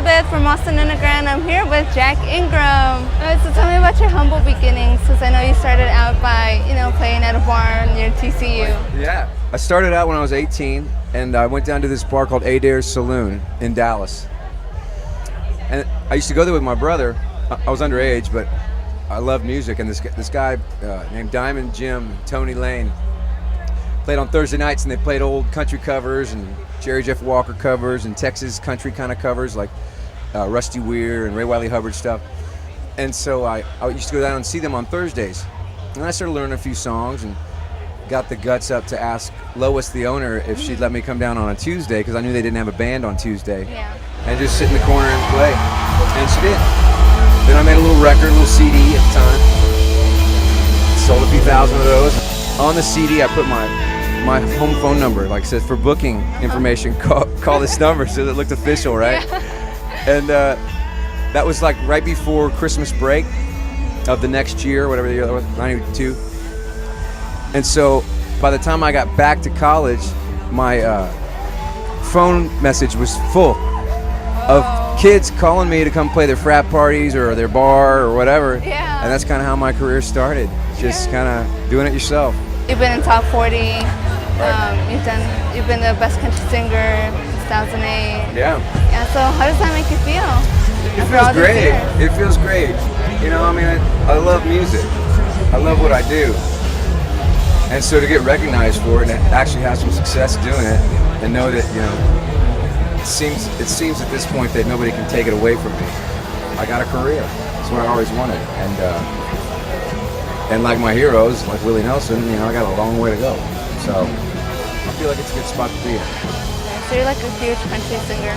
Elizabeth from Austin Underground. I'm here with Jack Ingram. So tell me about your humble beginnings, because I know you started out by, playing at a bar near TCU. Yeah. I started out when I was 18, and I went down to this bar called Adair's Saloon in Dallas. And I used to go there with my brother. I was underage, but I loved music, and this guy named Diamond Jim, Tony Lane, played on Thursday nights, and they played old country covers and Jerry Jeff Walker covers and Texas country kind of covers like Rusty Weir and Ray Wiley Hubbard stuff. And so I used to go down and see them on Thursdays. And I started learning a few songs and got the guts up to ask Lois, the owner, if she'd let me come down on a Tuesday, because I knew they didn't have a band on Tuesday. Yeah. And just sit in the corner and play. And she did. Then I made a little record, a little CD at the time. Sold a few thousand of those. On the CD, I put my home phone number, like I said, for booking information, call this number, so it looked official, right? Yeah. And that was like right before Christmas break of the next year, whatever the year that was, 92. And so by the time I got back to college, my phone message was full of kids calling me to come play their frat parties or their bar or whatever. Yeah. And that's kind of how my career started, just kind of doing it yourself. You've been in top 40. You've been the best country singer in 2008. Yeah. Yeah. So how does that make you feel? It feels great. It feels great. I love music. I love what I do. And so to get recognized for it and actually have some success doing it, and know that it seems at this point that nobody can take it away from me. I got a career. That's what I always wanted. And like my heroes, like Willie Nelson, I got a long way to go. So I feel like it's a good spot to be in. So you're like a huge country singer,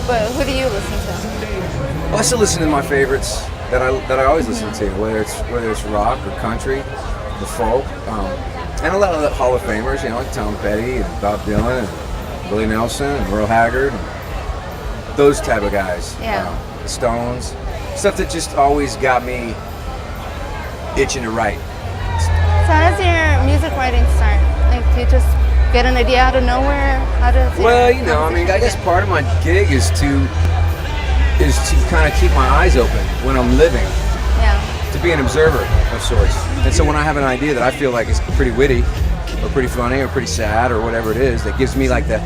but who do you listen to? Well, I still listen to my favorites that I always listen to, whether it's rock or country, or folk, and a lot of the Hall of Famers, like Tom Petty and Bob Dylan and Willie Nelson and Merle Haggard, and those type of guys. Yeah. The Stones, stuff that just always got me itching to write. So how does your music writing start? Like, do you just get an idea out of nowhere? How does I guess part of my gig is to kind of keep my eyes open when I'm living. Yeah. To be an observer of sorts. And so when I have an idea that I feel like is pretty witty or pretty funny or pretty sad or whatever it is, that gives me like the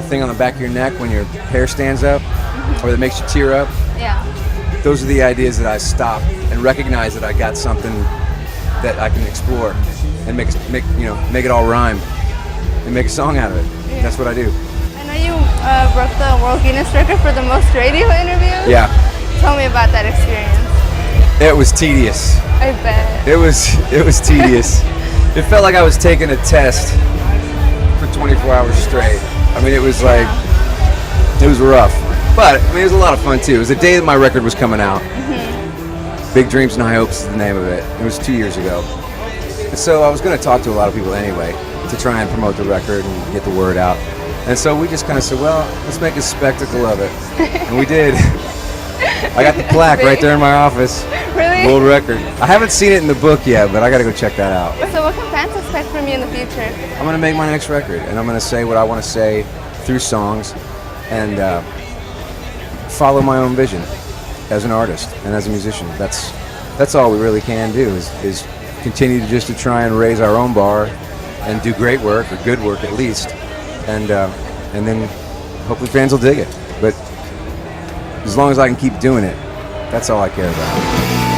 thing on the back of your neck when your hair stands up, or that makes you tear up. Yeah. Those are the ideas that I stop and recognize that I got something that I can explore and make it all rhyme and make a song out of it. Yeah. That's what I do. I know you broke the World Guinness record for the most radio interviews. Yeah. Tell me about that experience. It was tedious. I bet. It was tedious. It felt like I was taking a test for 24 hours straight. It was like, it was rough. But, it was a lot of fun too. It was the day that my record was coming out. Mm-hmm. Big Dreams and High Hopes is the name of it. It was 2 years ago. And so I was going to talk to a lot of people anyway to try and promote the record and get the word out. And so we just kind of said, well, let's make a spectacle of it. And we did. I got the plaque right there in my office. Really? World record. I haven't seen it in the book yet, but I got to go check that out. So what can fans expect from you in the future? I'm going to make my next record, and I'm going to say what I want to say through songs, and follow my own vision as an artist and as a musician. That's all we really can do is continue to try and raise our own bar and do great work, or good work at least, and then hopefully fans will dig it. But as long as I can keep doing it, that's all I care about.